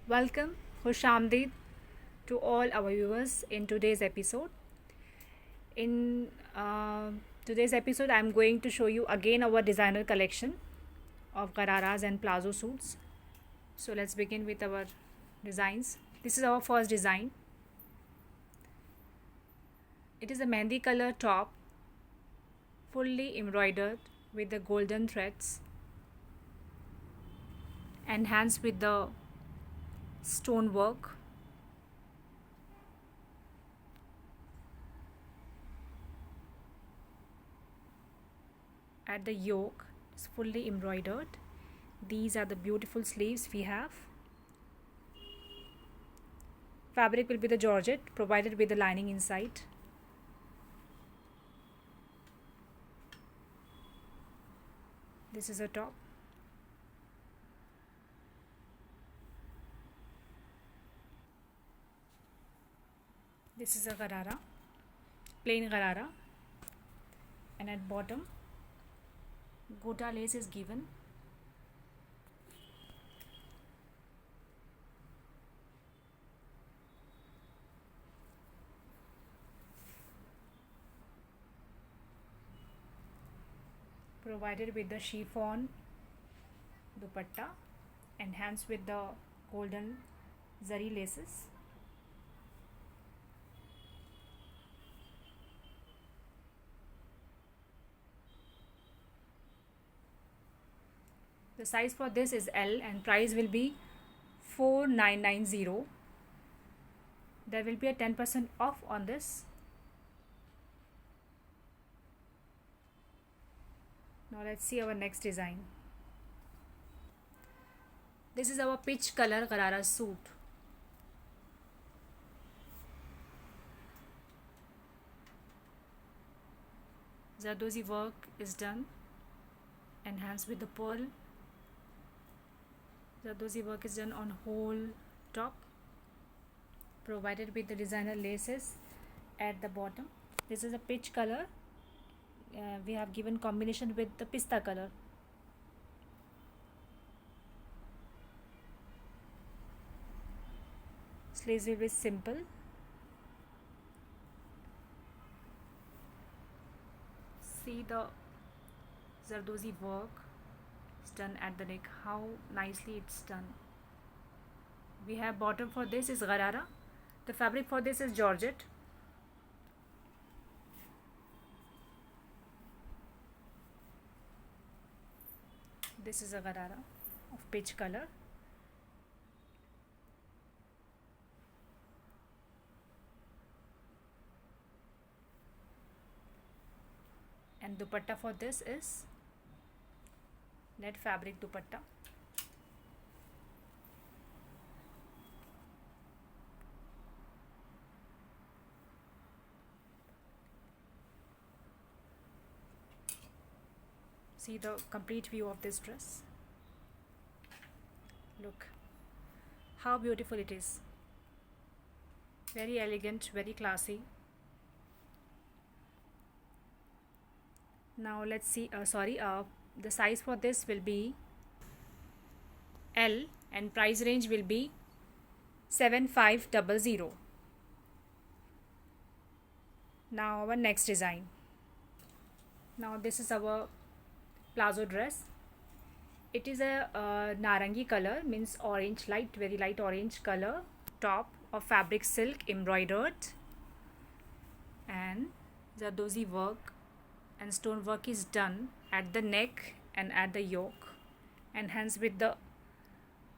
Welcome, Hushamdid, to all our viewers in today's episode. In today's episode, I'm going to show you again our designer collection of gararas and plazo suits. So let's begin with our designs. This is our first design. It is a mehndi color top, fully embroidered with the golden threads, enhanced with the stonework. At the yoke, it's fully embroidered. These are the beautiful sleeves we have. Fabric will be the georgette provided with the lining inside. This is a top. This is a garara, plain garara, and at bottom gota lace is given. Provided with the chiffon dupatta, enhanced with the golden zari laces. The size for this is L and price will be 4990. There will be a 10% off on this. Now let's see our next design. This is our peach color garara suit. Zardozi work is done, enhanced with the pearl. Zardozi work is done on whole top, provided with the designer laces at the bottom. This is a peach color. We have given combination with the pista color. Sleeves will be simple. See the Zardozi work is done at the neck, how nicely it's done. We have bottom for this is garara. The fabric for this is georgette. This is a garara of peach color. And dupatta for this is net fabric dupatta. See the complete view of this dress. Look how beautiful it is. Very elegant, very classy. Now let's see, the size for this will be L and price range will be 7500. Now our next design. Now this is our plazo dress. It is a narangi color, means orange, very light orange color top of fabric silk embroidered, and Zardozi work and stone work is done at the neck and at the yoke, enhanced with the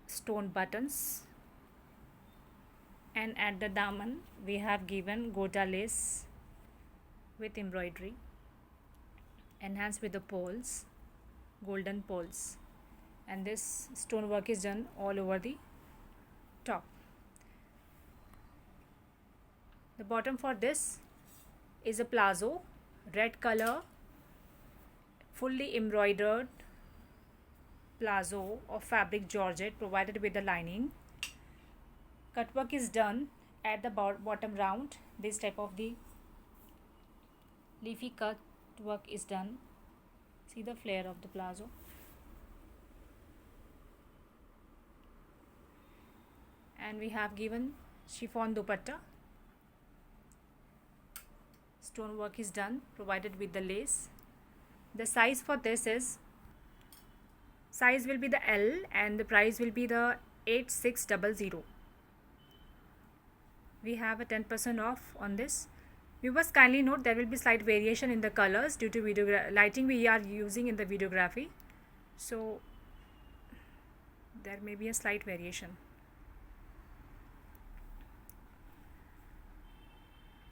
stone buttons, and at the daman we have given gota lace with embroidery, enhanced with the pearls, golden pearls, and this stone work is done all over the top. The bottom for this is a plazo, red color, fully embroidered plazo of fabric georgette provided with the lining. Cut work is done at the bottom round. This type of the leafy cut work is done. See the flare of the plazo. And we have given chiffon dupatta. Stonework is done, provided with the lace. The size for this will be the L and the price will be the 8600. We have a 10% off on this. Viewers, kindly note there will be slight variation in the colors due to lighting we are using in the videography. So there may be a slight variation.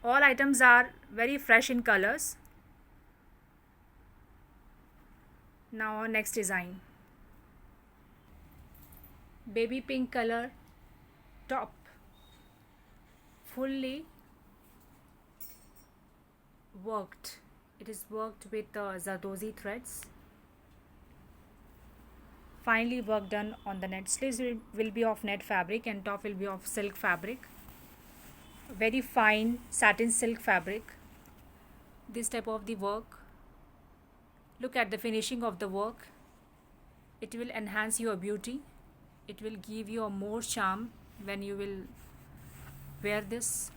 All items are very fresh in colors. Now our next design. Baby pink color top. Fully worked. It is worked with Zardozi threads. Finely work done on the net. Sleeves will be of net fabric and top will be of silk fabric. Very fine satin silk fabric. This type of the work. Look at the finishing of the work. It will enhance your beauty. It will give you a more charm when you will wear this.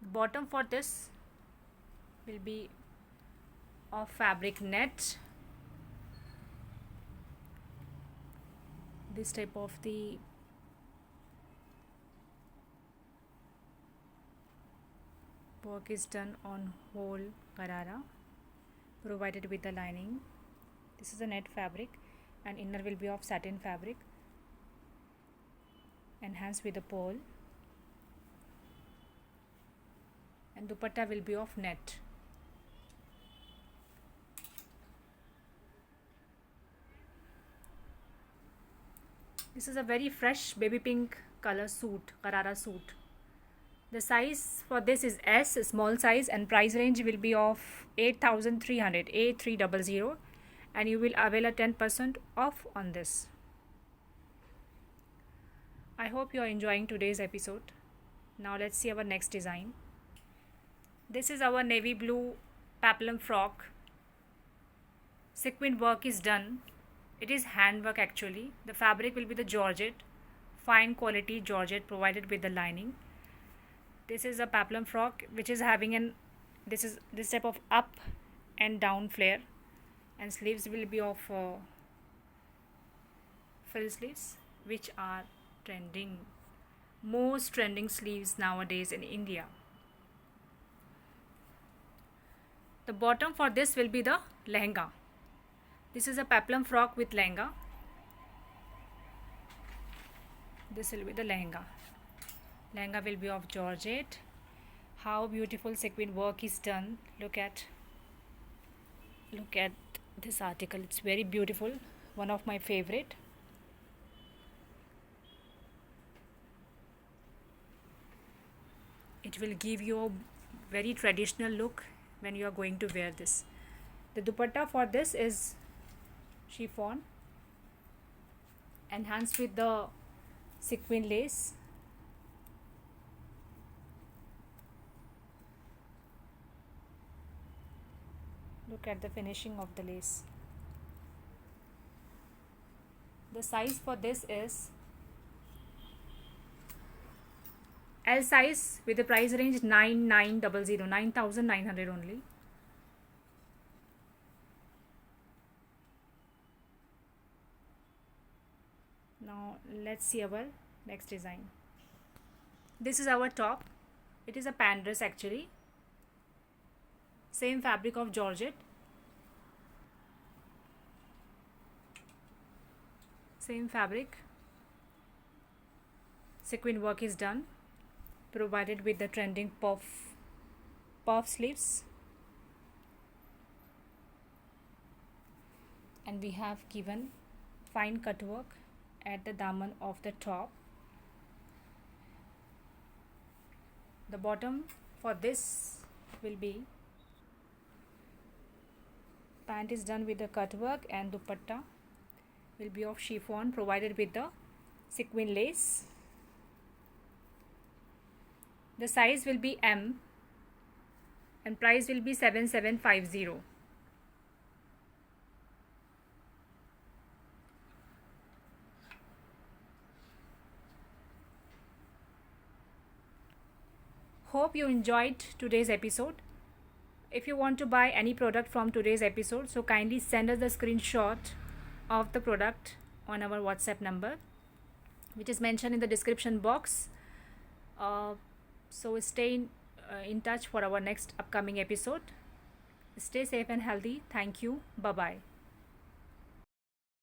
The bottom for this will be of fabric net. This type of the work is done on whole Garara, provided with the lining. This is a net fabric and inner will be of satin fabric, enhanced with a pole, and dupatta will be of net. This is a very fresh baby pink color suit, Garara suit. The size for this is S, small size, and price range will be of 8300, 8300, and you will avail a 10% off on this. I hope you are enjoying today's episode. Now let's see our next design. This is our navy blue peplum frock. Sequin work is done. It is handwork actually. The fabric will be the georgette, fine quality georgette provided with the lining. This is a peplum frock which is having this type of up and down flare, and sleeves will be of frill sleeves, which are trending, most trending sleeves nowadays in India. The bottom for this will be the lehenga. This is a peplum frock with lehenga. This will be the lehenga. Lehenga will be of georgette. How beautiful sequin work is done. Look at this article. It's very beautiful. One of my favorite. It will give you a very traditional look when you are going to wear this. The dupatta for this is chiffon, enhanced with the sequin lace. Look at the finishing of the lace. The size for this is L size with the price range 9900, 9900 only. Now let's see our next design. This is our top. It is a pant dress actually. Same fabric of georgette. Same fabric. Sequin work is done, provided with the trending puff sleeves, and we have given fine cut work at the daman of the top. The bottom for this will be, pant is done with the cut work, and dupatta will be of chiffon provided with the sequin lace. The size will be M and price will be 7750. Hope you enjoyed today's episode. If you want to buy any product from today's episode, so kindly send us the screenshot of the product on our WhatsApp number, which is mentioned in the description box. So stay in touch for our next upcoming episode. Stay safe and healthy. Thank you. Bye bye.